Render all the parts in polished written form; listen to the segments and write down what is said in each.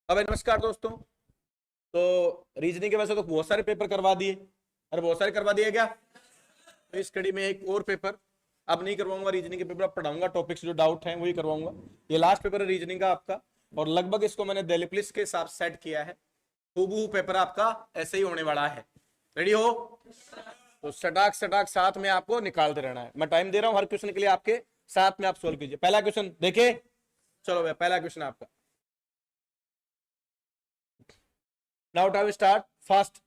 अब नमस्कार दोस्तों। तो रीजनिंग के वैसे तो बहुत सारे पेपर करवा दिए। अरे बहुत सारे करवा दिए क्या? तो इस कड़ी में एक और पेपर अब नहीं करवाऊंगा। रीजनिंग के पेपर अब पढ़ाऊंगा, टॉपिक्स जो डाउट हैं वही करवाऊंगा। ये लास्ट पेपर है रीजनिंग का आपका, और लगभग इसको मैंने दिल्ली पुलिस के हिसाब सेट किया है। हूबहू पेपर आपका ऐसे ही होने वाला है। रेडी हो? तो सटाक सटाक साथ में आपको निकालते रहना है। मैं टाइम दे रहा हूं हर क्वेश्चन के लिए, आपके साथ में आप सोल्व कीजिए। पहला क्वेश्चन देखिए। चलो भैया, पहला क्वेश्चन आपका। Now time start fast.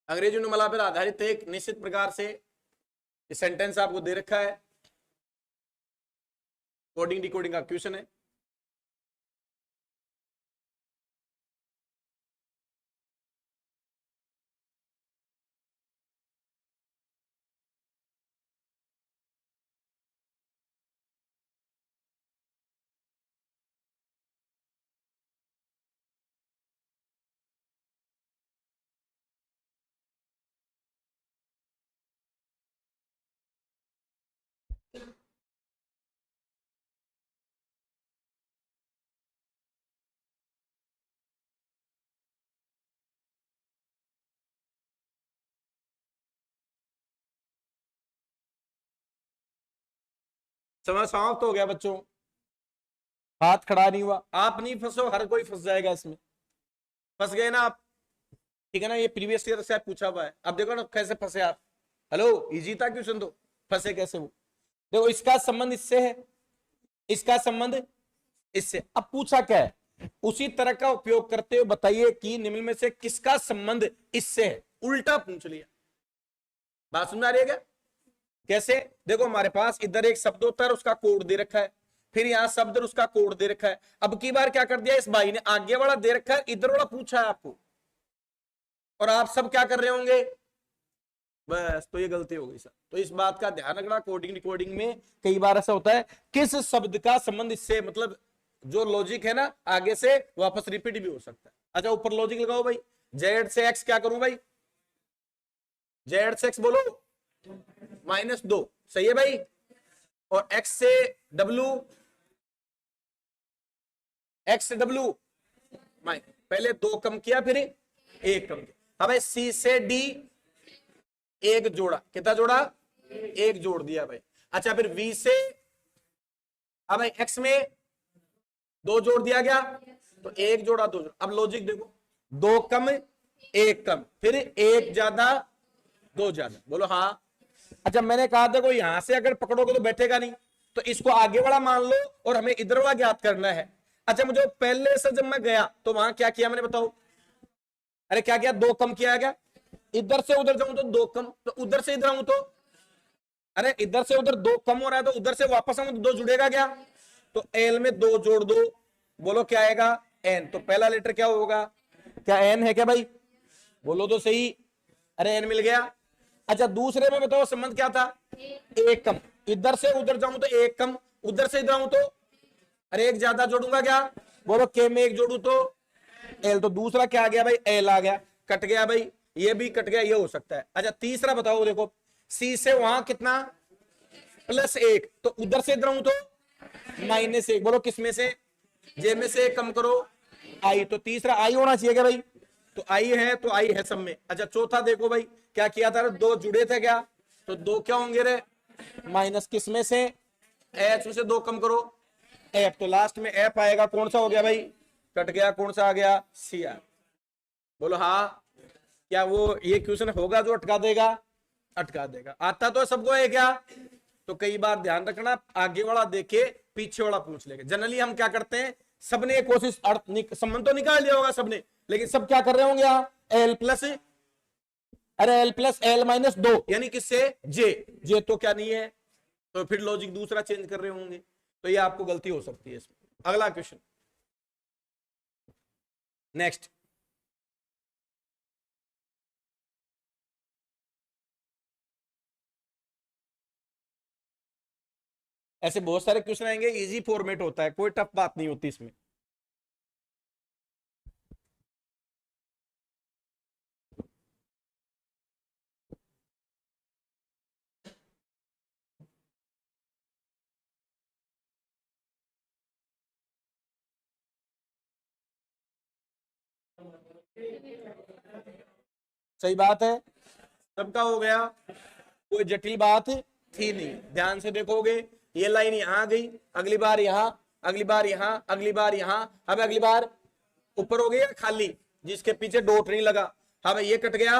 अंग्रेजी नुमला पर आधारित एक निश्चित प्रकार से सेंटेंस आपको दे रखा है। कोडिंग डिकोडिंग का क्वेश्चन है। समय समाप्त हो गया बच्चों। हाथ खड़ा नहीं हुआ। आप नहीं फंसो, हर कोई फंस जाएगा इसमें। फंस गए ना आप? ठीक है ना? ये प्रीवियस ईयर से पूछा हुआ है। अब देखो ना कैसे फंसे आप। हेलो, इजी था क्वेश्चन तो फंसे कैसे वो। देखो, इसका संबंध इससे है, इसका संबंध इससे। अब पूछा क्या है, उसी तरह का उपयोग करते हुए बताइए कि निम्न में से किसका संबंध इससे है। उल्टा पूछ लिया। बात समझ आ रही है क्या? कैसे? देखो, हमारे पास इधर एक शब्द होता है, उसका कोड दे रखा है। फिर यहां शब्द उसका कोड दे रखा है। अब की बार क्या कर दिया इस भाई ने, आगे वाला दे रखा है, इधर वाला पूछा है आपको, और आप सब क्या कर रहे होंगे? बस, तो ये गलती हो गई सर। तो इस बात का ध्यान रखना, कोडिंग रिकॉर्डिंग में कई बार ऐसा होता है, किस शब्द का संबंध इससे, मतलब जो लॉजिक है ना आगे से वापस रिपीट भी हो सकता है। अच्छा, ऊपर लॉजिक लगाओ भाई। जेड से एक्स क्या करूं भाई? जेड से एक्स बोलो -2, सही है भाई। और एक्स से डब्ल्यू, एक्स से डब्ल्यू पहले 2 कम किया, फिर 1 कम किया। अब सी से डी एक जोड़ा, कितना जोड़ा? 1 जोड़ दिया भाई। अच्छा, फिर वी से, अब भाई एक्स में 2 जोड़ दिया गया, तो 1 जोड़ा 2 जोड़ा। अब लॉजिक देखो, 2 कम 1 कम, फिर 1 ज्यादा 2 ज्यादा, बोलो हाँ। अच्छा, मैंने कहा देखो यहां से अगर पकड़ोगे तो बैठेगा नहीं, तो इसको आगे वाला मान लो और हमें इधर वाला ज्ञात करना है। अच्छा, मुझे पहले से जब मैं गया तो वहां क्या किया मैंने, बताओ? अरे क्या किया? 2 कम किया गया। इधर से उधर जाऊं तो 2 कम, तो उधर से इधर आऊं तो, अरे इधर से उधर 2 कम हो रहा है, तो उधर से वापस आऊं तो 2 जुड़ेगा क्या? तो एल में 2 जोड़ दो, बोलो क्या आएगा? एन। तो पहला लेटर क्या होगा? क्या एन है क्या भाई? बोलो तो सही। अरे एन मिल गया। अच्छा, दूसरे में बताओ संबंध क्या था? 1 कम। इधर से उधर जाऊं तो 1 कम, उधर से इधर आऊं तो, अरे 1 ज्यादा जोड़ूंगा क्या? बोलो के में 1 जोड़ू तो एल। तो दूसरा क्या आ गया भाई? एल आ गया। कट गया भाई, ये भी कट गया, ये हो सकता है। अच्छा, तीसरा बताओ। देखो, सी से वहां कितना? +1, तो उधर से इधर आऊं तो -1। बोलो किस में से? जे में से कम करो आई। तो तीसरा आई होना चाहिए क्या भाई? तो आई है, तो आई है सब में। अच्छा, चौथा देखो भाई, क्या किया था? 2 जुड़े थे क्या? तो 2 क्या होंगे रे? माइनस किस में से? एच में से 2 कम करो एफ। तो लास्ट में एफ आएगा। कौन सा हो गया भाई? कट गया। कौन सा आ गया? C R. बोलो हाँ। क्या वो ये क्वेश्चन होगा जो अटका देगा? अटका देगा। आता तो सबको है क्या? तो कई बार ध्यान रखना, आगे वाला देखे पीछे वाला पूछ लेगा। जनरली हम क्या करते हैं, सबने कोशिश अर्थ संबंध तो निकाल लिया होगा सबने, लेकिन सब क्या कर रहे होंगे यहाँ? एल प्लस, अरे एल प्लस एल -2 यानी किससे? जे। जे तो क्या नहीं है, तो फिर लॉजिक दूसरा चेंज कर रहे होंगे। तो ये आपको गलती हो सकती है इसमें। अगला क्वेश्चन, नेक्स्ट। ऐसे बहुत सारे क्वेश्चन आएंगे, इजी फॉर्मेट होता है, कोई टफ बात नहीं होती इसमें। सही बात है, सबका हो गया, कोई जटिल बात थी नहीं। ध्यान से देखोगे, ये लाइन यहां गई, अगली बार यहां, अगली बार यहां, अगली बार यहां, अब अगली बार ऊपर हो गया खाली, जिसके पीछे डॉट नहीं लगा। अब ये कट गया,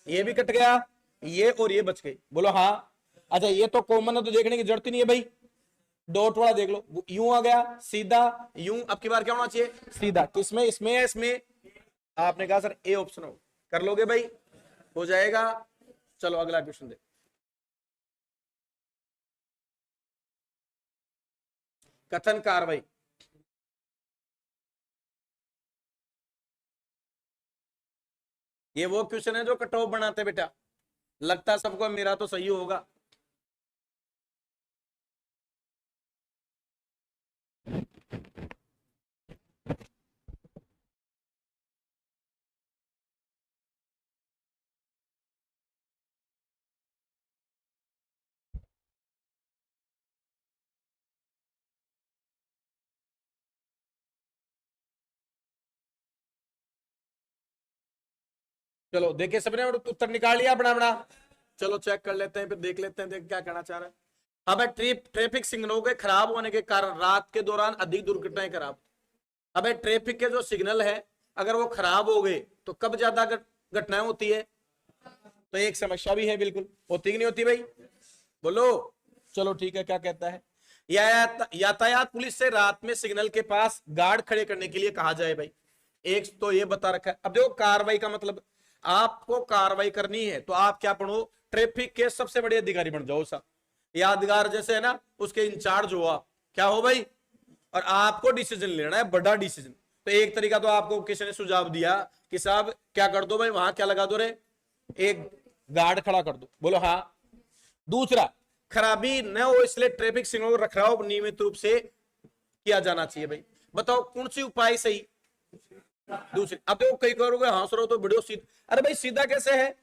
ये भी कट गया, ये और ये बच गई। बोलो हाँ। अच्छा ये तो कॉमन है, तो देखने की जरूरत ही नहीं है भाई, डॉट वाला देख लो, यूं आ गया सीधा, यूं। अब की बार क्या होना चाहिए, सीधा। किसमें, इसमें या इसमें? आपने कहा सर ए ऑप्शन हो, कर लोगे भाई, हो जाएगा। चलो अगला क्वेश्चन दे। कथन कार्रवाई, ये वो क्वेश्चन है जो कट ऑफ बनाते बेटा, लगता सबको मेरा तो सही होगा। चलो देखिए सबने उत्तर निकाल लिया अपना अपना, चलो चेक कर लेते हैं, फिर देख लेते हैं देख क्या कहना चाह रहा है। अब ट्रैफिक सिग्नलों के खराब होने के कारण रात के दौरान अधिक दुर्घटनाएं खराब। अब ट्रैफिक के जो सिग्नल है अगर वो खराब हो गए तो कब ज्यादा घटनाएं होती है? तो एक समस्या भी है, बिल्कुल होती कि नहीं होती भाई, बोलो। चलो ठीक है, क्या कहता है, यातायात पुलिस से रात में सिग्नल के पास गार्ड खड़े करने के लिए कहा जाए भाई। एक तो ये बता रखा है। अब देखो कार्रवाई का मतलब, आपको कार्रवाई करनी है तो आप क्या पढ़ो, ट्रैफिक के सबसे बड़े अधिकारी बन जाओ सा, यादगार जैसे है ना, उसके इंचार्ज हो आप, क्या हो भाई, और आपको डिसीजन लेना है, बड़ा डिसीजन। तो एक तरीका तो आपको किसी ने सुझाव दिया कि साहब क्या कर दो भाई, वहां क्या लगा दो रे, एक गार्ड खड़ा कर दो। बोलो हाँ। दूसरा, खराबी न हो इसलिए ट्रैफिक सिग्नल रखरखाव नियमित रूप से किया जाना चाहिए भाई। बताओ कौन सी उपाय सही? दूसरी। अब देखो कई करोगे हाँ सर तो वीडियो सीधा, अरे भाई सीधा कैसे है,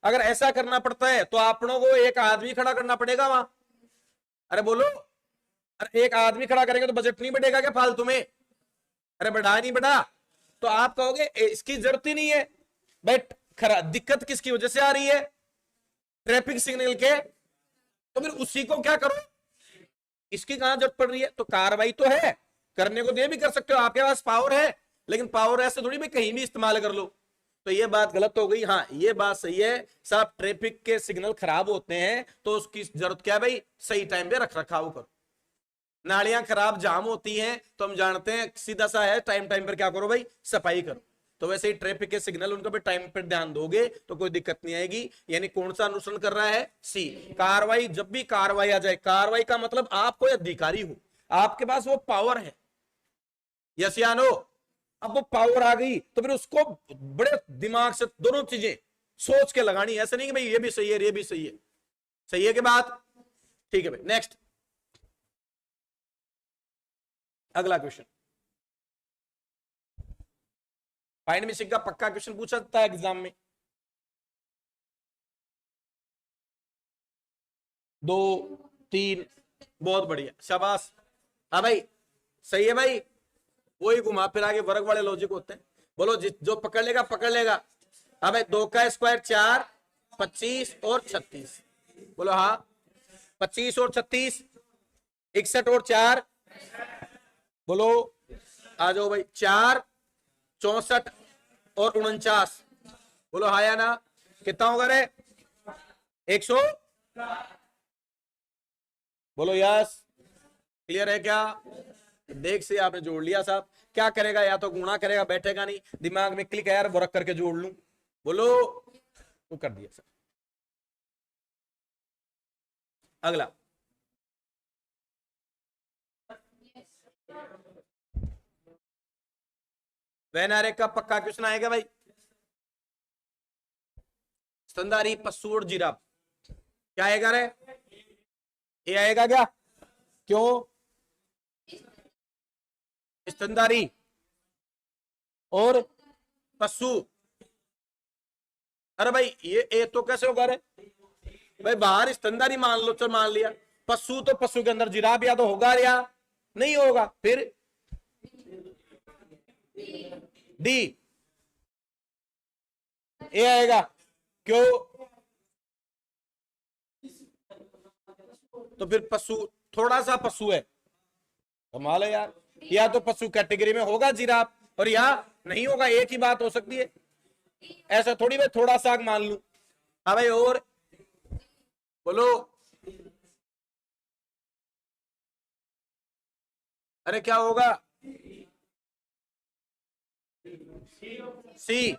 अगर ऐसा करना पड़ता है तो आपनों को एक आदमी खड़ा करना पड़ेगा वहां। अरे बोलो, अरे एक आदमी खड़ा करेंगे तो बजट नहीं बढ़ेगा क्या फालतू में? अरे बढ़ा नहीं बढ़ा, तो आप कहोगे इसकी जरूरत ही नहीं है। बट खरा दिक्कत किसकी वजह से आ रही है, ट्रैफिक सिग्नल के, तो फिर उसी को क्या करो, इसकी कहां जरूरत पड़ रही है? तो कार्रवाई तो है करने को, तो ये भी कर सकते हो, आपके पास पावर है, लेकिन पावर ऐसे थोड़ी भाई कहीं भी इस्तेमाल कर लो। तो ये बात गलत हो गई। हाँ ये बात सही है साहब, ट्रैफिक के सिग्नल खराब होते हैं तो उसकी जरूरत क्या है भाई, सही टाइम पे रख रखाव करो। नालियां खराब जाम होती हैं तो हम जानते हैं सीधा सा है, टाइम टाइम पर क्या करो भाई, सफाई करो। तो वैसे ही ट्रैफिक के सिग्नल उनका भी टाइम पर ध्यान दोगे तो कोई दिक्कत नहीं आएगी। यानी कौन सा अनुसरण कर रहा है, सी। कार्रवाई, जब भी कार्रवाई आ जाए, कार्रवाई का मतलब आप कोई अधिकारी हो, आपके पास वो पावर है, यस या नो। अब वो पावर आ गई तो फिर उसको बड़े दिमाग से दोनों चीजें सोच के लगानी, ऐसा नहीं कि भाई ये भी सही है ये भी सही है, सही है कि बात, ठीक है भाई। नेक्स्ट अगला क्वेश्चन, फाइंड मिसिंग का पक्का क्वेश्चन पूछा जाता है एग्जाम में, 2 3, बहुत बढ़िया शाबाश। हाँ भाई सही है भाई, वही घुमा फिरा के वर्ग वाले लॉजिक होते हैं। बोलो जो पकड़ लेगा पकड़ लेगा। हाँ भाई 2 का स्क्वायर 4, 25 और 36। बोलो हाँ, 25 और 36, 61 और 4, बोलो आ जाओ भाई, 4, 64 और 49। बोलो हाँ या ना, कितना होगा रे, 100। बोलो यस, क्लियर है क्या? देख से आपने जोड़ लिया साहब, क्या करेगा, या तो गुणा करेगा, बैठेगा नहीं, दिमाग में क्लिक है यार वर्क करके जोड़ लूं। बोलो वो कर दिया सर। अगला, वेनारे का पक्का क्वेश्चन आएगा भाई, स्तनधारी पशु और जिराफ, क्या आएगा रे, ये आएगा क्या? क्यों? स्तनधारी और पशु, अरे भाई ये तो कैसे होगा रे भाई, बाहर स्तनधारी मान लो, चल मान लिया, पशु तो पशु के अंदर जिराफ या तो होगा या नहीं होगा, फिर डी। ए आएगा। क्यों? तो फिर पशु, थोड़ा सा पशु है, कमाल है यार। या तो पशु कैटेगरी में होगा जिराफ, और या नहीं होगा, एक ही बात हो सकती है। ऐसा थोड़ी भाई थोड़ा सा मान लू। हाँ भाई, और बोलो। अरे क्या होगा? सी।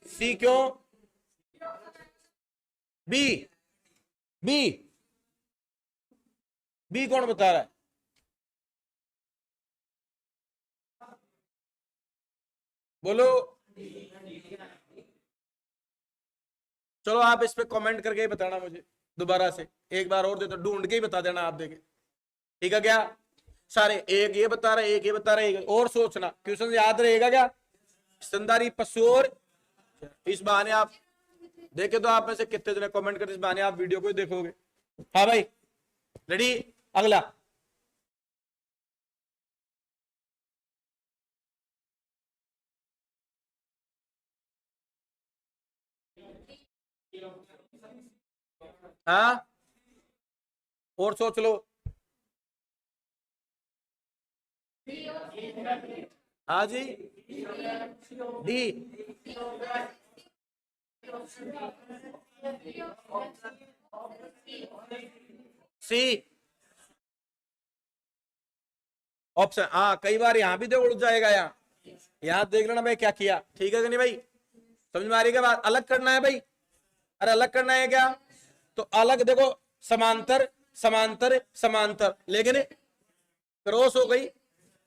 सी क्यों? बी। बी। बी कौन बता रहा है? बोलो। चलो आप इस पे कमेंट करके ही बताना मुझे दोबारा से, एक बार और दे तो ढूंढ के ही बता देना आप देखे। ठीक है क्या? सारे एक ये बता रहे, एक ये बता रहे, और सोचना क्वेश्चन याद रहेगा क्या? स्तनधारी पशु, और इस बहाने आप देखे तो आप में से कितने जने कमेंट करते, इस बहाने आप वीडियो को ही देखोगे। हाँ भाई, रेडी? अगला। हाँ, और सोच लो। हाँ जी, डी। सी। ऑप्शन, हाँ कई बार यहां भी तो उड़ जाएगा। यहाँ देख लेना भाई क्या किया, ठीक है कि नहीं भाई? समझ में आ रही है बात? अलग करना है भाई, अरे अलग करना है क्या? तो अलग देखो, समांतर समांतर समांतर, लेकिन क्रॉस हो गई,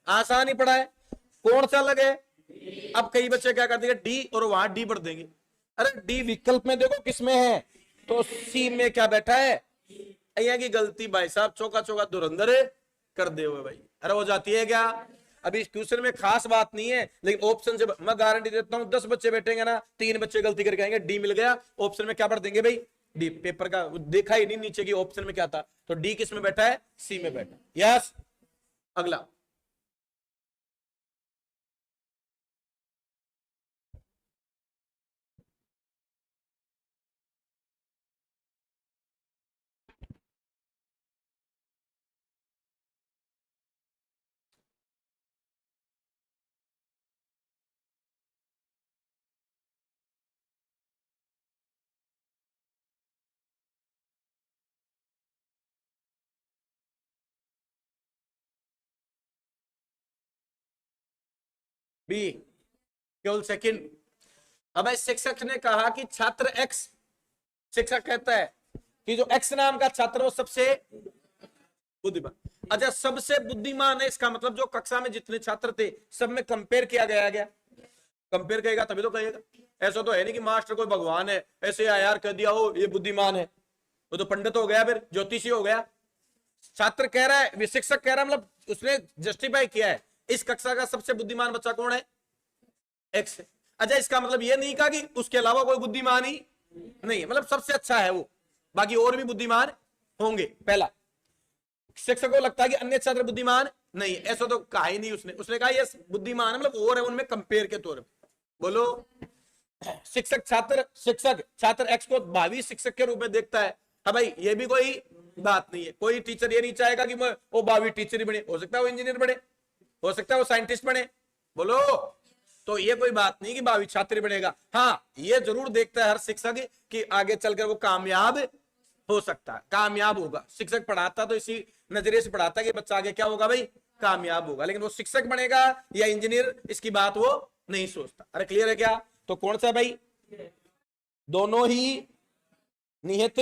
आसान ही पड़ा है। कौन सा अलग है? अब कई बच्चे क्या कर देंगे, डी और वहां डी भर देंगे। अरे डी विकल्प में देखो किसमें है, तो सी में क्या बैठा है? यहाँ की गलती भाई साहब, चौका चौका धुरंधर कर दे हुए भाई। अरे हो जाती है क्या? अभी इस क्वेश्चन में खास बात नहीं है, लेकिन ऑप्शन से मैं गारंटी देता हूं 10 बच्चे बैठेंगे ना, 3 बच्चे गलती करके आएंगे, डी मिल गया। ऑप्शन में क्या भर देंगे भाई? डी। पेपर का देखा ही नहीं नीचे की ऑप्शन में क्या था, तो डी किस में बैठा है? सी में बैठा। यस। अगला। बी, केवल सेकंड। अब शिक्षक ने कहा कि छात्र एक्स, शिक्षक कहता है कि जो एक्स नाम का छात्र वो सबसे बुद्धिमान। अच्छा, सबसे बुद्धिमान है, इसका मतलब जो कक्षा में जितने छात्र थे सब में कंपेयर किया गया। कंपेयर करेगा तभी तो कहेगा। ऐसा तो है नहीं कि मास्टर कोई भगवान है, ऐसे यार कह दिया हो ये बुद्धिमान है, वो तो पंडित हो गया, फिर ज्योतिषी हो गया। छात्र कह रहा है, शिक्षक कह रहा है, मतलब उसने जस्टिफाई किया है, इस कक्षा का सबसे बुद्धिमान बच्चा कौन है? एक्स है। अच्छा, इसका मतलब ये नहीं कहा कि उसके अलावा कोई बुद्धिमान ही नहीं है, मतलब सबसे अच्छा है वो, बाकी और भी बुद्धिमान होंगे। पहला, शिक्षक को लगता है कि अन्य छात्र बुद्धिमान नहीं, ऐसा तो कहा ही नहीं उसने। उसने कहा ये बुद्धिमान है, मतलब और है उनमें कंपेयर के तौर पर। बोलो। शिक्षक छात्र एक्स को भावी शिक्षक के रूप में देखता है। हाँ भाई, ये भी कोई बात नहीं है। कोई टीचर ये नहीं चाहेगा कि वो भावी टीचर ही बने, हो सकता है वो इंजीनियर बने, हो सकता है वो साइंटिस्ट बने। बोलो। तो ये कोई बात नहीं कि भावी छात्र बनेगा। हाँ, ये जरूर देखता है हर शिक्षक कि आगे चलकर वो कामयाब हो सकता है, कामयाब होगा। शिक्षक पढ़ाता तो इसी नजरिए से पढ़ाता कि बच्चा आगे क्या होगा भाई? कामयाब होगा। लेकिन वो शिक्षक बनेगा या इंजीनियर, इसकी बात वो नहीं सोचता। अरे क्लियर है क्या? तो कौन सा भाई? दोनों ही निहित,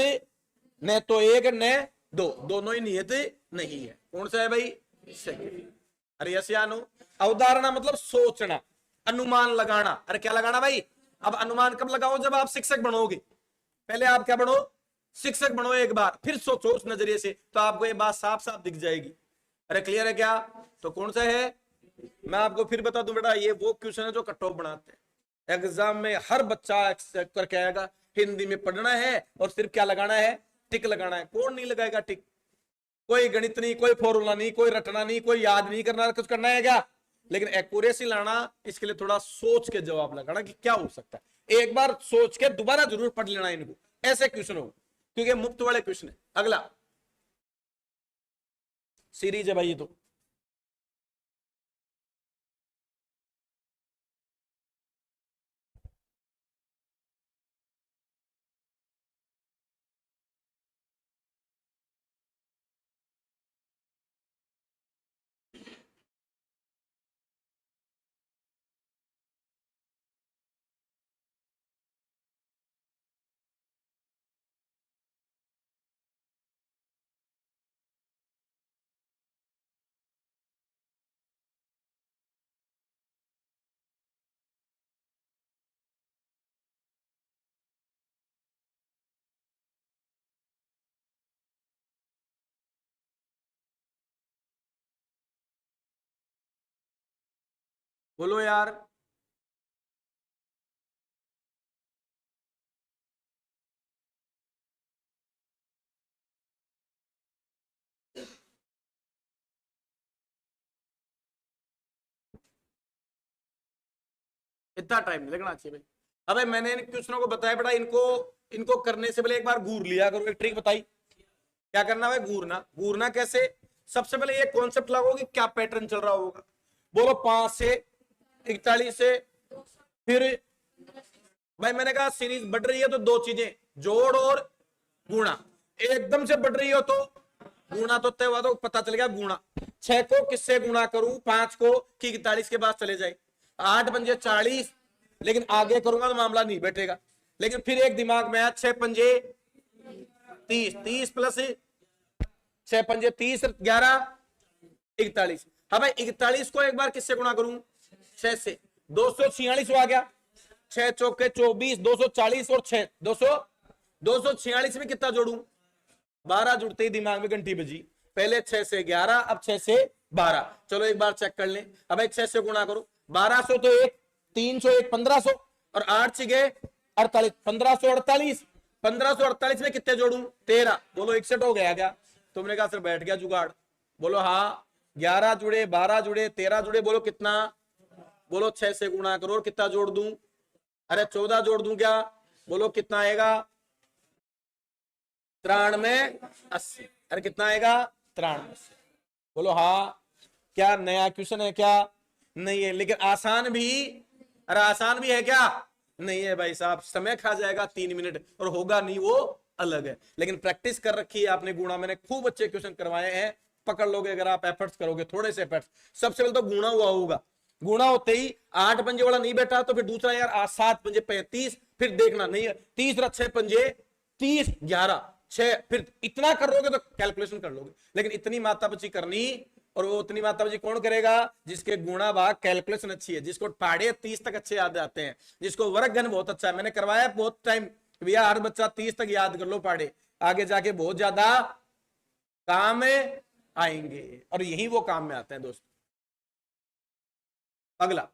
न तो एक न दो, दोनों ही निहित नहीं है। कौन सा है भाई? सेकंड। अरे यस या नो? अवधारणा मतलब सोचना, अनुमान लगाना। अरे क्या लगाना भाई? अब अनुमान कब लगाओ? जब आप शिक्षक बनोगे। पहले आप क्या बनो? शिक्षक बनो एक बार, फिर सोचो उस नजरिए से, तो आपको ये बात साफ साफ दिख जाएगी। अरे क्लियर है क्या? तो कौन सा है? मैं आपको फिर बता दूं बेटा, ये वो क्वेश्चन है जो कट ऑफ बनाते हैं। एग्जाम में हर बच्चा एक्सेप्ट करके आएगा, हिंदी में पढ़ना है और सिर्फ क्या लगाना है? टिक लगाना है। कौन नहीं लगाएगा टिक? कोई गणित नहीं, कोई फॉर्मूला नहीं, कोई रटना नहीं, कोई याद नहीं करना, कुछ करना है क्या? लेकिन एक्यूरेसी लाना, इसके लिए थोड़ा सोच के जवाब लगाना कि क्या हो सकता है। एक बार सोच के दोबारा जरूर पढ़ लेना इनको, ऐसे क्वेश्चन हो, क्योंकि मुफ्त वाले क्वेश्चन है। अगला सीरीज है भाई ये तो। बोलो यार, इतना टाइम नहीं लगना चाहिए भाई। अबे मैंने इन क्वेश्चनों को बताया बेटा, इनको इनको करने से पहले एक बार घूर लिया करो। एक ट्रिक बताई, क्या करना है? घूरना। घूरना कैसे? सबसे पहले ये कॉन्सेप्ट लगाओ कि क्या पैटर्न चल रहा होगा। बोलो 5 से 41 से, फिर भाई मैंने कहा सीरीज बढ़ रही है तो दो चीजें, जोड़ और गुणा। एकदम से बढ़ रही हो तो गुणा तो तय हुआ, तो पता चल गया गुणा। 6 को किससे गुणा करूं? 5 को कि 41 के बाद चले जाए। 8 पंजे 40, लेकिन आगे करूंगा तो मामला नहीं बैठेगा। लेकिन फिर एक दिमाग में आया, 6 पंजे 30, 30 प्लस 6 पंजे 30, 11 41। हाँ भाई 41 को एक बार किससे गुणा करूं? 6 से। 246 आ गया। 6 चौके 24, 240 और 6 246 में कितना जोड़ू? 12 जुड़ते ही दिमाग में घंटी बजी। पहले 6 से 11, अब 6 से 12। चलो एक बार चेक कर लें। अब 6 से गुणा करो। 1200 तो 1, 301 1500, और 8 से गए 48, 1548। 1548 में कितने जोड़ू? 13। बोलो 61 हो गया क्या? तुमने कहा सर बैठ गया जुगाड़। बोलो हाँ, 11 जुड़े, 12 जुड़े, 13 जुड़े। बोलो कितना? बोलो 6 से गुणा करो और कितना जोड़ दूं? अरे 14 जोड़ दूं क्या? बोलो कितना आएगा? 9380। अरे कितना आएगा? 9380। बोलो हाँ। क्या नया क्वेश्चन है क्या? नहीं है, लेकिन आसान भी। अरे आसान भी है क्या? नहीं है भाई साहब। समय खा जाएगा 3 मिनट और होगा नहीं, वो अलग है। लेकिन प्रैक्टिस कर रखी है आपने गुणा। मैंने खूब अच्छे क्वेश्चन करवाए हैं, पकड़ लोगे अगर आप एफर्ट्स करोगे, थोड़े से एफर्ट्स। सबसे पहले तो गुणा हुआ होगा। गुणा होते ही 8 पंजे वाला नहीं बैठा तो फिर दूसरा यार 7 पंजे 35, फिर देखना नहीं है। तीसरा 6 पंजे 30, 11 6, फिर इतना करोगे तो कैलकुलेशन कर लोगे। लेकिन इतनी मातापची करनी, और वो उतनी मातापची कौन करेगा? जिसके गुणा भाग कैलकुलेशन अच्छी है, जिसको पाड़े 30 तक अच्छे याद आते हैं, जिसको वर्ग गण बहुत अच्छा है। मैंने करवाया बहुत टाइम, भैया हर बच्चा 30 तक याद कर लो पाड़े, आगे जाके बहुत ज्यादा काम में आएंगे, और यही वो काम में आते हैं दोस्तों। अगला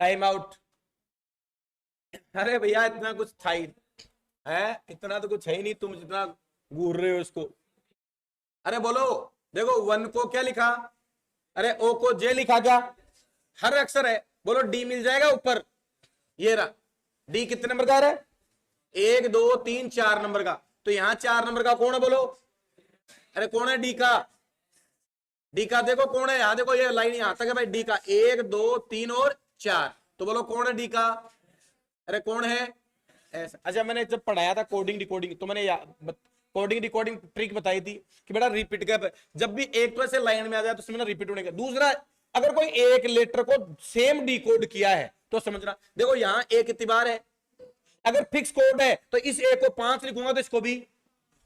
टाइम आउट। अरे भैया इतना कुछ था ही है, इतना तो कुछ है ही नहीं, तुम जितना घूर रहे हो इसको। अरे बोलो, देखो 1 को क्या लिखा? अरे ओ को जे लिखा क्या? हर अक्षर है। बोलो डी मिल जाएगा ऊपर। ये रहा डी। कितने नंबर का है? 1 2 3 4 नंबर का। तो यहां 4 नंबर का कौन है? बोलो। अरे कौन है डी का? डी का देखो कौन है। यहां देखो, ये लाइन यहां तक है भाई। डी का 1 2 3 और 4। तो बोलो कौन है डी का? अरे कौन है? ऐसा। अच्छा, मैंने जब पढ़ाया था कोडिंग डिकोडिंग, तो मैंने कोडिंग डिकोडिंग ट्रिक बताई थी कि बेटा रिपीट कर, जब भी एक तो ऐसे लाइन में आ जाए तो समझना रिपीट होने का। दूसरा, अगर कोई एक लेटर को सेम डिकोड किया है तो समझना। देखो यहां एक इतबार है, अगर फिक्स कोड है तो इस ए को 5 लिखूंगा तो इसको भी,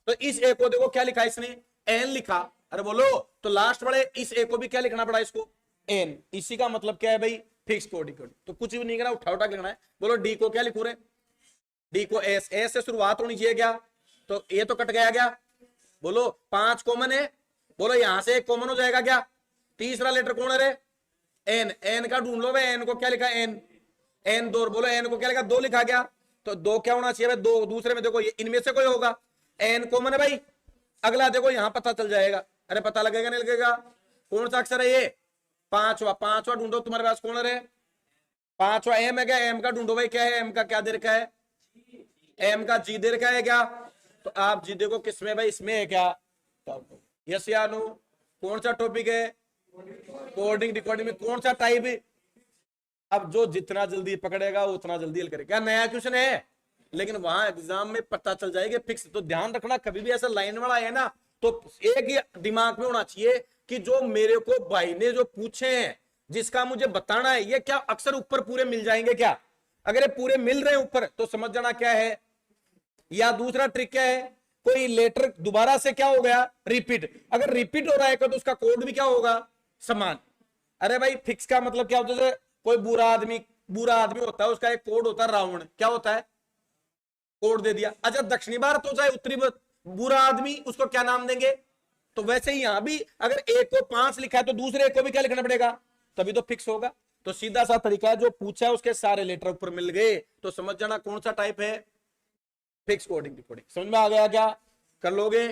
तो इस ए को देखो क्या लिखा इसने, एन लिखा। अरे बोलो, तो लास्ट वाले इस ए को भी क्या लिखना पड़ा इसको, एन। इसी का मतलब क्या है भाई, फिक्स कोड इक्वल। तो कुछ भी नहीं करना, उठा उठा के लिखना है। बोलो डी को क्या लिखू रे, डी को एस, एस से शुरुआत होनी चाहिए क्या, तो ये तो कट गया क्या। बोलो 5 कॉमन है, बोलो यहां से एक कॉमन हो जाएगा क्या, तीसरा लेटर कौन है रे, एन। एन का ढूंढ लो भाई, एन को क्या लिखा, एन, एन दो। बोलो एन को क्या लिखा, 2 लिखा गया, तो 2 क्या होना चाहिए भाई, 2 दूसरे में देखो ये इनमें से कोई होगा, एन कॉमन है भाई। अगला देखो यहां पता चल जाएगा, अरे पता लगेगा नहीं लगेगा, कौन सा अक्षर है ये, पांचवा। पांचवा ढूंढो तुम्हारे पास कौन है, पांचवा एम है क्या, एम का ढूंढो भाई, क्या है एम का, क्या दे रखा है, एम का जी दे रखा है क्या, तो आप जी देखो किसमें भाई, इसमें है क्या, यस या नो। कौन सा टॉपिक है, कोडिंग रिकॉर्डिंग में कौन सा टाइप है। अब जो जितना जल्दी पकड़ेगा उतना जल्दी हल करेगा। क्या नया क्वेश्चन है, लेकिन वहां एग्जाम में पता चल जाएगा फिक्स। तो ध्यान रखना, कभी भी ऐसा लाइन वाला है ना, तो एक ही दिमाग में होना चाहिए कि जो मेरे को भाई ने जो पूछे हैं, जिसका मुझे बताना है, ये क्या अक्सर ऊपर पूरे मिल जाएंगे क्या। अगर ये पूरे मिल रहे हैं ऊपर, तो समझ जाना क्या है। या दूसरा ट्रिक क्या है, कोई लेटर दोबारा से क्या हो गया, रिपीट। अगर रिपीट हो रहा है तो उसका कोड भी क्या होगा, समान। अरे भाई फिक्स का मतलब क्या होता है, कोई बुरा आदमी होता है, उसका एक कोड होता है रावण, क्या होता है, कोड दे दिया। अच्छा दक्षिणी भारत हो चाहे उत्तरी भारत, बुरा आदमी, उसको क्या नाम देंगे। तो वैसे ही यहां भी अगर एक को 5 लिखा है तो दूसरे एक को भी क्या लिखना पड़ेगा, तभी तो फिक्स होगा। तो सीधा सा तरीका है, जो पूछा है उसके सारे लेटर ऊपर मिल गए, तो समझ जाना कौन सा टाइप है, फिक्स कोडिंग रिकॉर्डिंग। समझ में आ गया क्या, कर लोगे।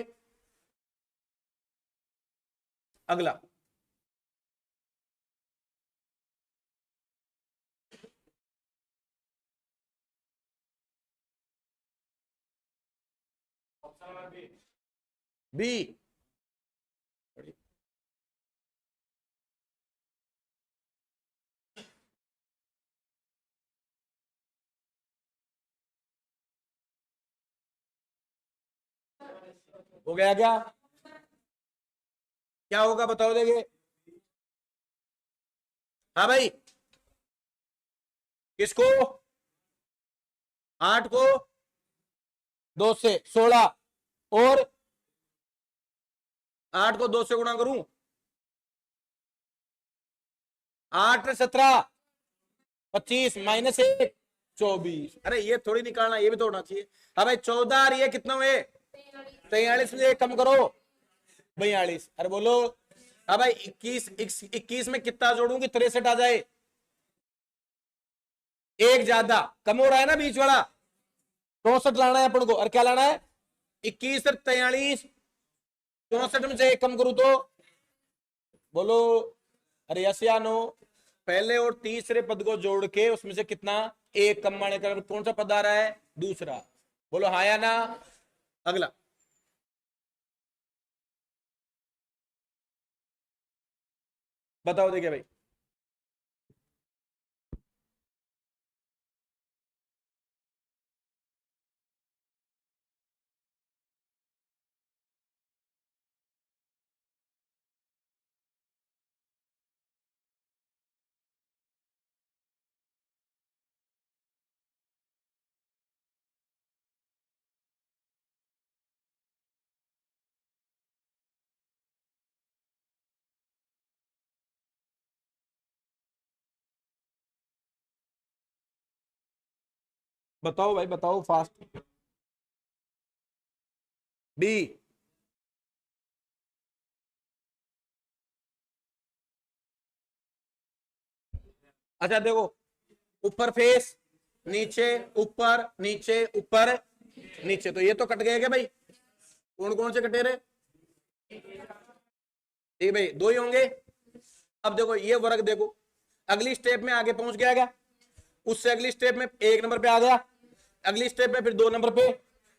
अगला बी, हो गया क्या, क्या होगा बताओ देंगे। हाँ भाई, किसको, 8 को 2 से 16, और 8 को 2 से गुणा करूं, 8 17 25 -1 24। अरे ये थोड़ी निकालना, ये भी तो होना चाहिए। हाँ भाई 14 और ये कितना हुए, 43 में कम करो 42। अरे बोलो, हाँ भाई 21 में कितना जोड़ूं कि 63 आ जाए, एक ज्यादा, कम हो रहा है ना बीच वाला, 64 लाना है अपन को। और क्या लाना है, 21 और 43, 64 में से एक कम करूं तो बोलो, अरे यस या नो। पहले और तीसरे पद को जोड़ के उसमें से कितना, एक कम माने का कौन सा पद आ रहा है, दूसरा। बोलो हाँ या ना। अगला बताओ देखिए भाई, बताओ भाई बताओ फास्ट। बी, अच्छा देखो, ऊपर फेस, नीचे ऊपर, नीचे ऊपर नीचे, तो ये तो कट गए क्या भाई, कौन कौन से कटे रहे, ठीक भाई 2 ही होंगे। अब देखो ये वर्ग देखो, अगली स्टेप में आगे पहुंच गया क्या, उससे अगली स्टेप में 1 नंबर पे आ गया, अगली स्टेप में फिर 2 नंबर पे,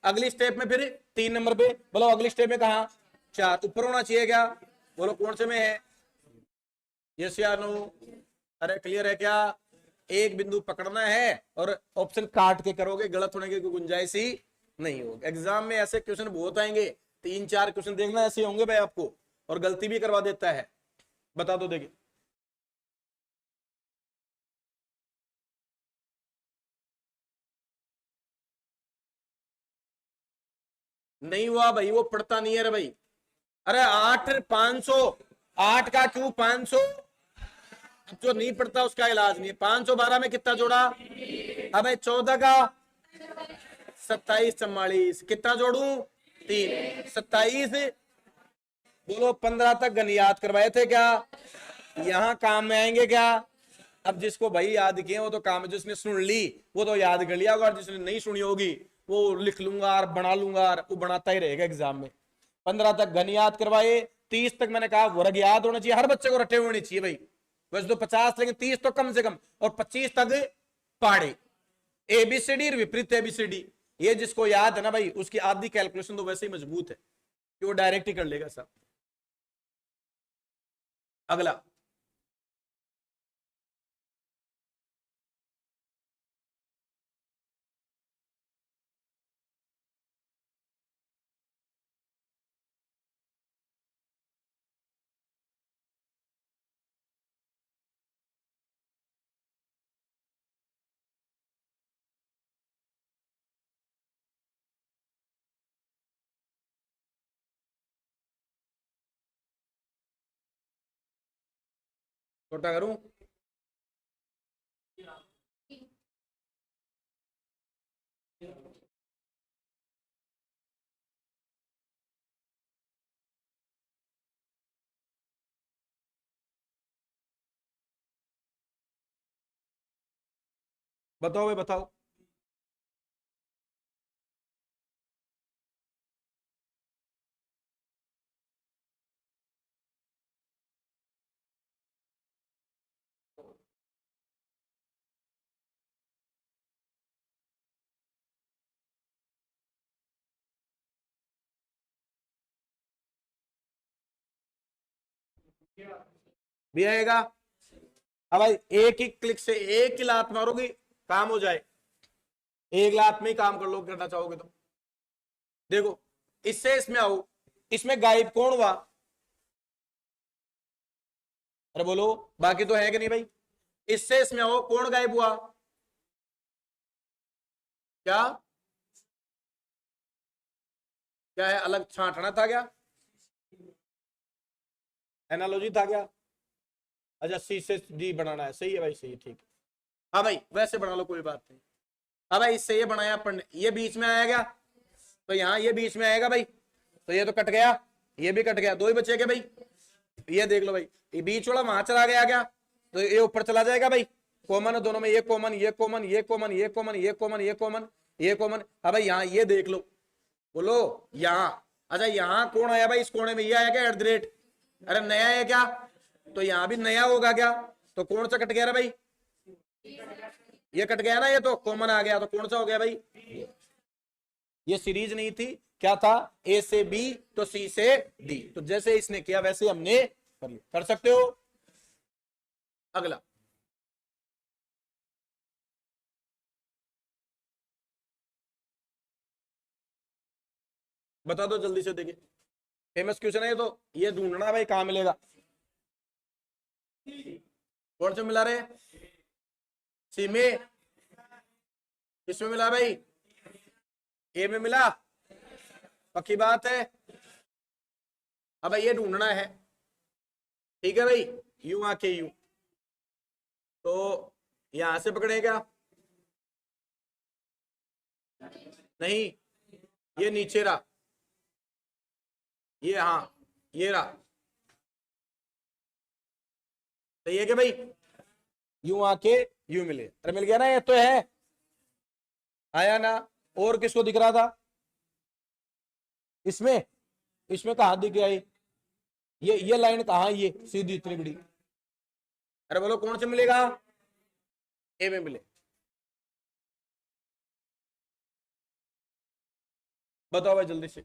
अगली स्टेप में फिर 3 नंबर पे। बोलो अगली स्टेप में कहा, 4, ऊपर होना चाहिए क्या, बोलो कौन से में है, यस या नो। अरे क्लियर है क्या, एक बिंदु पकड़ना है और ऑप्शन काट के करोगे, गलत होने की कोई गुंजाइश ही नहीं होगी। एग्जाम में ऐसे क्वेश्चन बहुत आएंगे, 3-4 क्वेश्चन देखना ऐसे होंगे भाई आपको, और गलती भी करवा देता है। बता दो देखिए, नहीं हुआ भाई, वो पढ़ता नहीं है रे भाई। अरे 8 500, 8 का क्यों 500? जो नहीं पढ़ता उसका इलाज नहीं है। 512 में कितना जोड़ा? अब 14 का 27 44, कितना जोड़ू? 3 27। बोलो 15 तक गण याद करवाए थे क्या? यहां काम में आएंगे क्या? अब जिसको भाई याद किए वो तो काम है, जिसने सुन ली वो तो याद कर लिया होगा, और जिसने नहीं सुनी होगी वो लिख लूंगा और बना लूंगा और वो बनाता ही रहेगा एग्जाम में। 15 तक घन याद करवाए, 30 तक मैंने कहा वर्ग याद होना चाहिए, हर बच्चे को रटे होने चाहिए भाई। वैसे तो 50 लेकिन 30 तो कम से कम, और 25 तक पहाड़े एबीसीडी और विपरीत एबीसीडी। ये जिसको याद है ना भाई, उसकी आधी कैलकुलेशन तो वैसे ही मजबूत है कि वो डायरेक्ट ही कर लेगा सब। अगला छोटा करूं? बताओ भाई बताओ। भी आएगा। अब भाई एक ही क्लिक से एक ही लात मारोगी, काम हो जाए। एक लात में ही काम कर लो करना चाहोगे तो। देखो इससे इसमें आओ, इसमें गायब कौन हुआ? अरे बोलो, बाकी तो है कि नहीं भाई? इससे इसमें आओ, कौन गायब हुआ? क्या क्या है? अलग छांटना था क्या? एनालॉजी था क्या? अच्छा सी से डी बनाना है, सही है भाई, सही है, ठीक है। हाँ भाई वैसे बना लो, कोई बात नहीं। हाँ भाई इससे ये बनाया अपन, ये बीच में आया क्या? तो यहाँ ये बीच में आएगा भाई, तो ये तो कट गया, ये भी कट गया, दो ही बचे क्या भाई? ये देख लो भाई, ये बीच वाला वहां चला गया क्या? तो ये ऊपर चला जाएगा भाई। कॉमन है दोनों में, ये कॉमन, ये कॉमन, ये कॉमन, ये कॉमन, ये कॉमन, ये कॉमन, ये कॉमन। हाँ भाई यहाँ ये देख लो, बोलो यहाँ। अच्छा यहाँ कौन आया भाई? इस कोने में ये आया क्या @ अरे नया है क्या? तो यहाँ भी नया होगा क्या? तो कौन सा कट गया रे भाई? ये कट गया ना, ये तो कॉमन आ गया, तो कौन सा हो गया भाई? ये सीरीज नहीं थी, क्या था? ए से बी तो सी से डी, तो जैसे इसने किया वैसे हमने कर लिया। कर सकते हो। अगला बता दो जल्दी से, देखिए फेमस क्वेश्चन है ये, तो ये ढूंढना भाई कहां मिलेगा। कौन से मिला रहे? सी में? किसमें मिला भाई? ए में मिला? पक्की बात है? अब ये ढूंढना है, ठीक है भाई। यू आके यू, तो यहां से पकड़ेगा? नहीं, ये नीचे रहा, ये हाँ ये रहा, सही है क्या भाई? यू आके यू मिले, अरे मिल गया ना, ये तो है। आया ना? और किसको दिख रहा था इसमें? इसमें कहा दिख गया ये लाइन कहा? ये सीधी इतनी बड़ी। अरे बोलो कौन से मिलेगा? ए में मिले। बताओ भाई जल्दी से।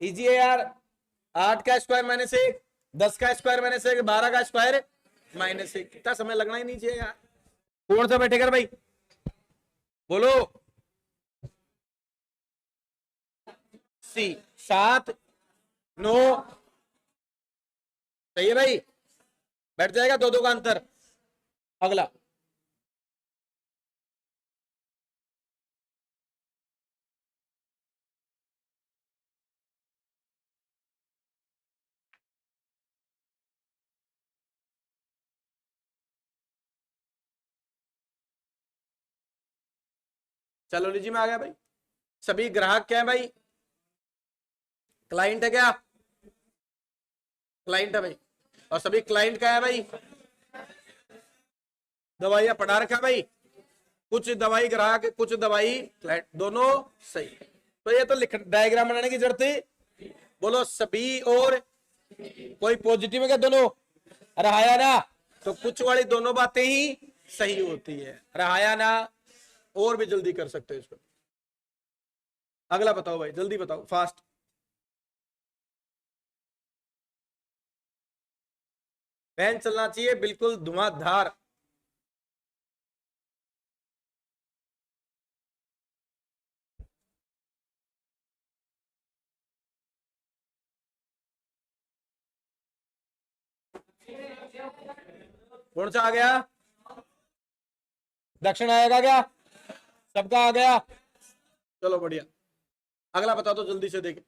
इजी है यार। 8 का स्क्वायर -1, 10 का स्क्वायर -1, 12 का स्क्वायर -1, कितना समय लगना ही नहीं चाहिए यार। कौन सा बैठेगा भाई? बोलो। सी 7 9, सही है भाई, बैठ जाएगा, दो दो का अंतर। अगला चलो लीजिए में आ गया भाई। सभी ग्राहक क्या है भाई? क्लाइंट है क्या? क्लाइंट है भाई। और सभी क्लाइंट क्या है भाई? दवाइयां पढ़ा रखा भाई। कुछ दवाई ग्राहक, कुछ दवाई क्लाइंट, दोनों सही। तो ये तो लिख डायग्राम बनाने की जरूरत थी। बोलो सभी और कोई पॉजिटिव है क्या? दोनों रहाया ना, तो कुछ वाली दोनों बातें ही सही होती है। रहाया ना, और भी जल्दी कर सकते हो इसको। अगला बताओ भाई, जल्दी बताओ, फास्ट। फैन चलना चाहिए बिल्कुल धुआंधार। कौन सा आ गया? दक्षिण आएगा क्या? सबका आ गया? चलो बढ़िया। अगला बता दो जल्दी से, देखें।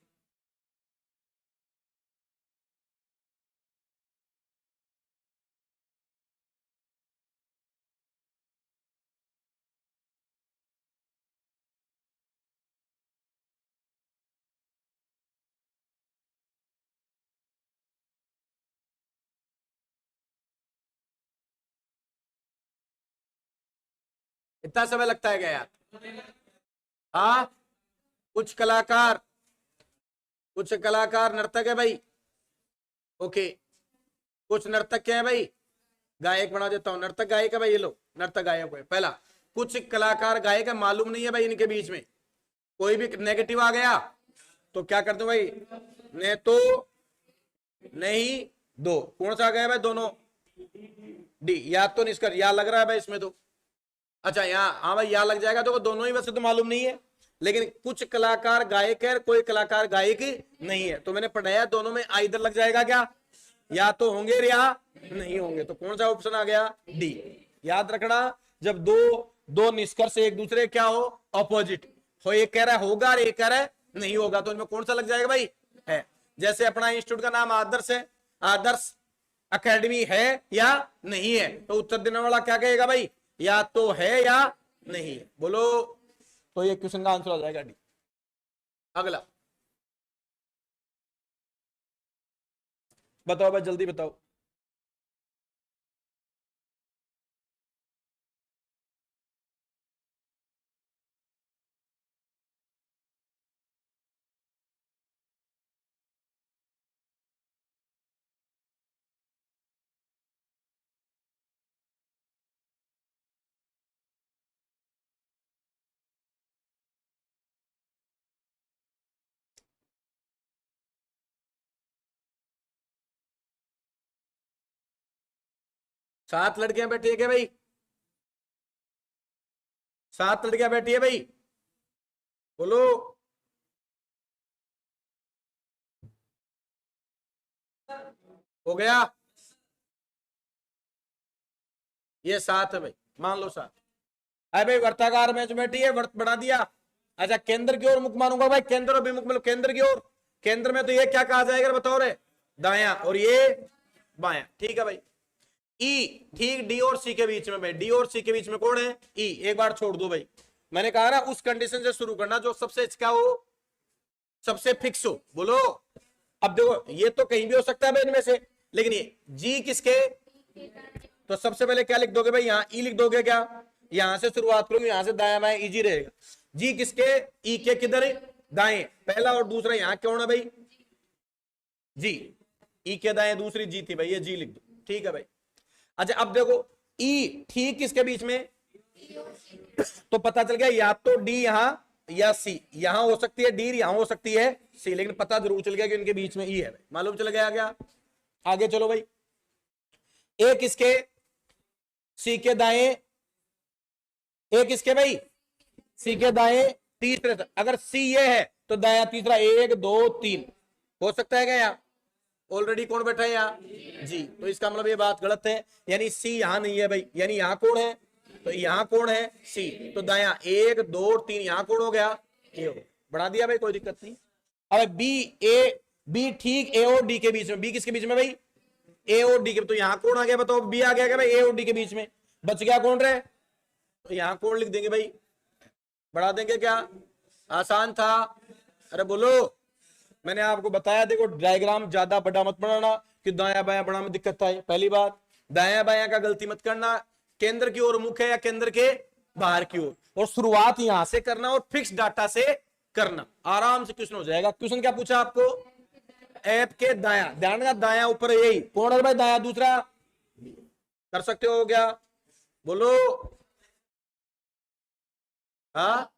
इतना समय लगता है क्या यार? हाँ, कुछ कलाकार, कुछ कलाकार नर्तक है भाई। ओके, कुछ नर्तक क्या है भाई? गायक बना देता हूं, नर्तक गायक है भाई। ये लो, नर्तक गायक है पहला। कुछ कलाकार गायक है, मालूम नहीं है भाई इनके बीच में। कोई भी नेगेटिव आ गया तो क्या कर दो भाई? ने तो नहीं दो। कौन सा आ गया भाई? दोनों डी। या तो निष्कर या लग रहा है भाई इसमें तो। अच्छा यहाँ, हाँ भाई या लग जाएगा तो दोनों ही, वैसे तो मालूम नहीं है, लेकिन कुछ कलाकार गायक है, कोई कलाकार गायक नहीं है, तो मैंने पढ़ाया दोनों में आ इधर लग जाएगा क्या? या तो होंगे या नहीं होंगे। तो कौन सा ऑप्शन आ गया? डी। याद रखना, जब दो दो निष्कर्ष एक दूसरे क्या हो? अपोजिट हो। एक कह रहा है होगा और एक कह रहा है नहीं होगा, तो इनमें कौन सा लग जाएगा भाई? है। जैसे अपना इंस्टीट्यूट का नाम आदर्श है, आदर्श अकेडमी है या नहीं है, तो उत्तर देने वाला क्या कहेगा भाई? या तो है या नहीं है। बोलो, तो ये क्वेश्चन का आंसर आ जाएगा डी। अगला बताओ भाई, जल्दी बताओ। सात लड़कियां बैठी है क्या भाई? सात लड़कियां बैठी है भाई, बोलो। हो गया? ये सात है भाई, मान लो सात। अरे भाई वर्ताकार में जो बैठी है, वर्त बना दिया। अच्छा, केंद्र की ओर मुख मारूंगा भाई, केंद्र और विमुख, मतलब केंद्र की ओर। केंद्र में तो ये क्या कहा जाएगा बताओ रे? दाया, और ये बाया। ठीक है भाई। ई, ठीक डी और सी के बीच में भाई, डी और सी के बीच में कौन है? ई। एक बार छोड़ दो भाई, मैंने कहा ना उस कंडीशन से शुरू करना जो सबसे क्या हो, सबसे फिक्स हो। बोलो। अब देखो ये तो कहीं भी हो सकता है भाई इनमें से, लेकिन ये जी किसके? तो सबसे पहले क्या लिख दोगे भाई? यहाँ ई लिख दोगे क्या? यहां से शुरुआत करोगे, यहां से दाया बाएं, इजी रहेगा। जी किसके? ई के किधर? दाएं। पहला और दूसरा यहाँ कौन है भाई? जी। ई के दाएं दूसरी जी थी भाई, ये जी लिख दो। ठीक है भाई। अच्छा अब देखो, ई ठीक किसके बीच में? तो पता चल गया या तो डी यहां या सी। यहां हो सकती है डी, यहां हो सकती है सी, लेकिन पता जरूर चल गया कि उनके बीच में ई है भाई। मालूम चल गया क्या? आगे चलो भाई। ए किसके? सी के दाएं। ए किसके भाई? सी के दाएं तीसरे तक। अगर सी ये है तो दाया तीसरा, एक दो तीन हो सकता है क्या? यहाँ ऑलरेडी कौन बैठा है? यहाँ जी। तो इसका मतलब ये बात गलत है, यानी सी यहां नहीं है भाई। यानी यहाँ कौन है? तो यहाँ कौन है? सी। तो दाया एक दो तीन, यहाँ कौन हो गया? ए हो। बढ़ा दिया भाई, कोई दिक्कत नहीं। अब बी, ए बी ठीक ए और डी के बीच में। बी किसके बीच में भाई? ए और डी के। तो यहाँ कौन आ गया बताओ? बी आ गया क्या भाई? ए और डी के बीच में बच गया कौन रहे? तो यहाँ कौन लिख देंगे भाई? बढ़ा देंगे क्या? आसान था। अरे बोलो, मैंने आपको बताया देखो डायग्राम ज्यादा बड़ा मत बनाना कि दाया बाया बनाने में दिक्कत आए। पहली बात, दाया बाया का गलती मत करना, केंद्र की ओर मुख है या केंद्र के बाहर की ओर, और शुरुआत यहां से करना और फिक्स डाटा से करना, आराम से क्वेश्चन हो जाएगा। क्वेश्चन क्या पूछा आपको? ऐप के दाया, ध्यान का दाया ऊपर यही कौन है भाई? दाया दूसरा कर सकते हो क्या? बोलो। हाँ,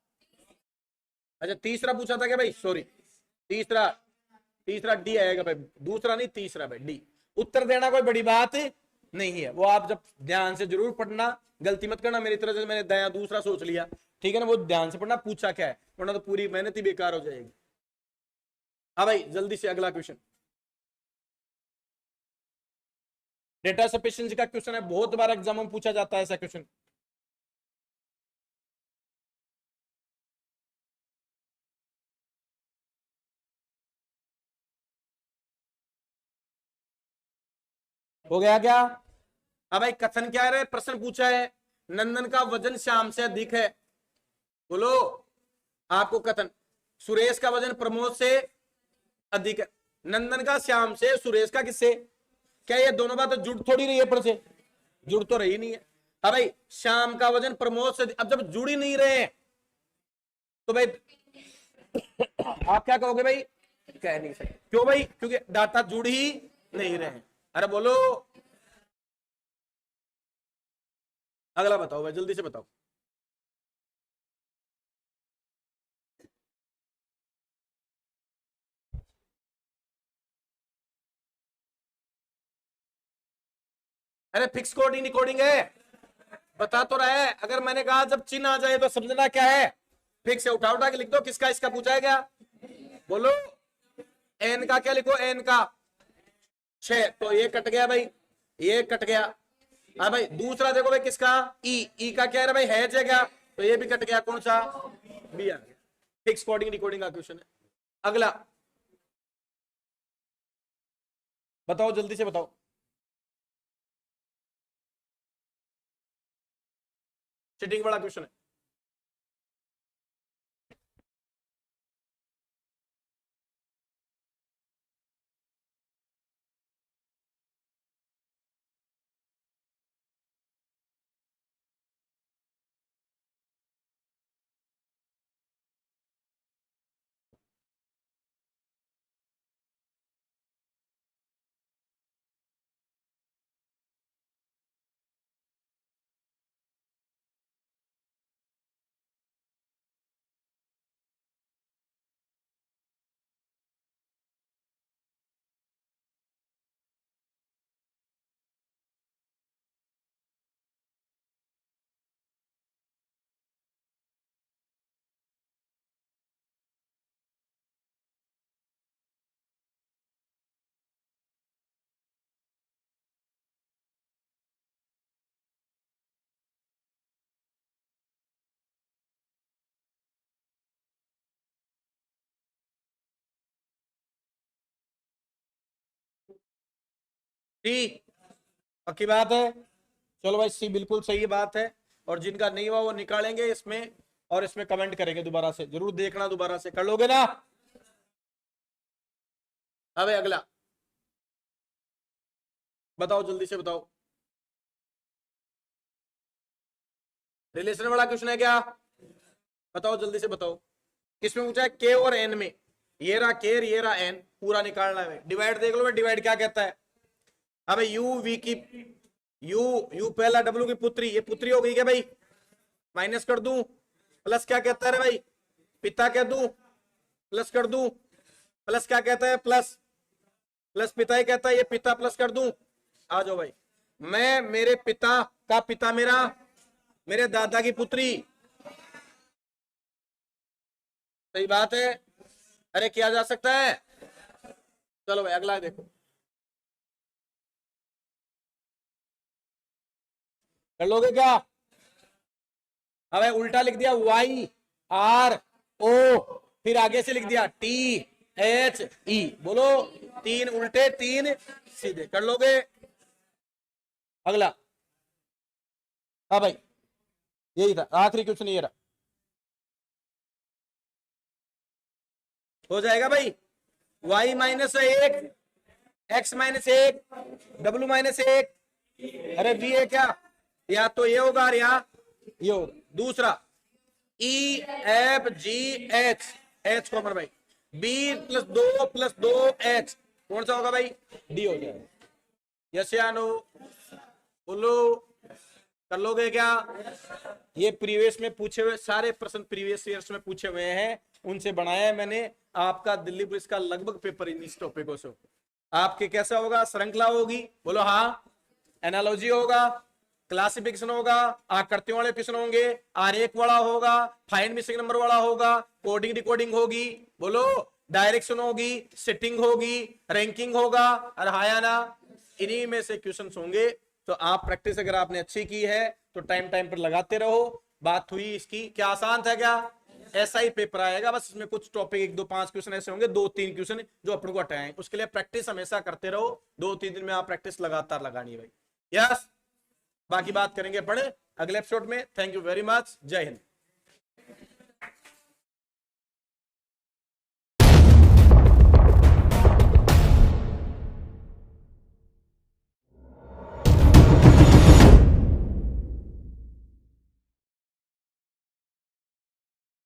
अच्छा तीसरा पूछा था क्या भाई? सॉरी, तीसरा, तीसरा डी आएगा भाई, दूसरा नहीं तीसरा भाई, डी। उत्तर देना कोई बड़ी बात नहीं है, वो आप जब ध्यान से जरूर पढ़ना, गलती मत करना मेरी तरह से मैंने दया दूसरा सोच लिया, ठीक है ना? वो ध्यान से पढ़ना पूछा क्या है, वरना तो पूरी मेहनत ही बेकार हो जाएगी। हाँ भाई जल्दी से अगला क्वेश्चन, डेटा सफिशिएंसी का क्वेश्चन है, बहुत बार एग्जाम में पूछा जाता है ऐसा क्वेश्चन। हो गया क्या? अब भाई कथन क्या है? प्रश्न पूछा है, नंदन का वजन श्याम से अधिक है। बोलो, आपको कथन, सुरेश का वजन प्रमोद से अधिक है। नंदन का श्याम से, सुरेश का किससे? क्या ये दोनों बातें जुड़ थोड़ी रही है? पर से जुड़ तो रही नहीं है। अब भाई श्याम का वजन प्रमोद से, अब जब जुड़ ही नहीं रहे तो भाई आप क्या कहोगे भाई? कह नहीं सकते। क्यों भाई? क्योंकि डाटा जुड़ ही नहीं रहे हैं। अरे बोलो, अगला बताओ भाई, जल्दी से बताओ। अरे फिक्स कोडिंग डिकोडिंग है, बता तो रहा है। अगर मैंने कहा जब चिन्ह आ जाए तो समझना क्या है, फिक्स है, उठा उठा के लिख दो। किसका इसका पूछा है क्या? बोलो, एन का क्या लिखो? एन का 6, तो ये कट गया भाई, ये कट गया। हाँ भाई दूसरा देखो भाई, किसका? ई का क्या है भाई? हैज है क्या? तो ये भी कट गया, कौन सा? बी आ गया। फिक्स कोडिंग डिकोडिंग का क्वेश्चन है। अगला बताओ, जल्दी से बताओ। चीटिंग वाला क्वेश्चन है। सी पक्की बात है? चलो भाई सी बिल्कुल सही बात है, और जिनका नहीं हुआ वो निकालेंगे इसमें, और इसमें कमेंट करेंगे दोबारा से, जरूर देखना, दोबारा से कर लोगे ना? अब अगला बताओ, जल्दी से बताओ। रिलेशन वाला क्वेश्चन है क्या? बताओ जल्दी से बताओ। किसमें पूछा है? के और एन में। ये रहा के, ये रहा एन, पूरा निकालना है। डिवाइड देख लो भाई, डिवाइड क्या कहता है? अब यू वी की, यू यू पहला डब्ल्यू की पुत्री, ये पुत्री हो गई क्या भाई? माइनस कर दूं, प्लस क्या कहता है रे भाई? पिता कह दूं, प्लस कर दूं, प्लस क्या कहता है? प्लस, प्लस पिता ही कहता है, ये पिता प्लस कर दूं। आ जाओ भाई, मैं मेरे पिता का पिता मेरा, मेरे दादा की पुत्री, सही बात है। अरे किया जा सकता है। चलो भाई अगला देखो, कर लोगे क्या? अब उल्टा लिख दिया, वाई आर ओ, फिर आगे से लिख दिया टी एच ई। बोलो, 3 उल्टे 3 सीधे, कर लोगे? अगला, हाँ भाई यही था आखिरी क्वेश्चन, ये रहा। हो जाएगा भाई, y minus 1, x minus 1, w minus 1, अरे v है क्या, या तो ये होगा और या ये होगा। दूसरा E F G H, H common भाई, B प्लस 2 H कौन सा होगा भाई, D हो जाएगा। यस या नो, बोलो, कर लोगे क्या? ये प्रीवियस में पूछे हुए सारे प्रश्न प्रीवियस ईयर्स में पूछे हुए हैं, उनसे बनाया है मैंने आपका दिल्ली पुलिस का लगभग पेपर इन इस टॉपिकों से। आपके कैसा होगा, श्रृंखला होगी, बोलो हाँ, एनालॉजी होगा, क्लासिफिकेशन होगा, आकृतियों वाले क्वेश्चन होंगे, आरेख वाला होगा, फाइंड मिसिंग नंबर वाला होगा, कोडिंग डिकोडिंग होगी, बोलो, डायरेक्शन होगी, सेटिंग होगी, रैंकिंग होगा, और हाया ना, इन्हीं में से क्वेश्चंस होंगे। तो आप प्रैक्टिस अगर आपने अच्छी की है तो टाइम टाइम पर लगाते रहो। बात हुई इसकी, क्या आसान था क्या? ऐसा ही पेपर आएगा, बस इसमें कुछ टॉपिक 1 2 5 क्वेश्चन ऐसे होंगे, 2 3 क्वेश्चन जो अपन को हटाए। उसके लिए प्रैक्टिस हमेशा करते रहो, 2 3 दिन में आप प्रैक्टिस लगातार लगानी है भाई। यस, बाकी बात करेंगे अपन अगले एपिसोड में। थैंक यू वेरी मच, जय हिंद।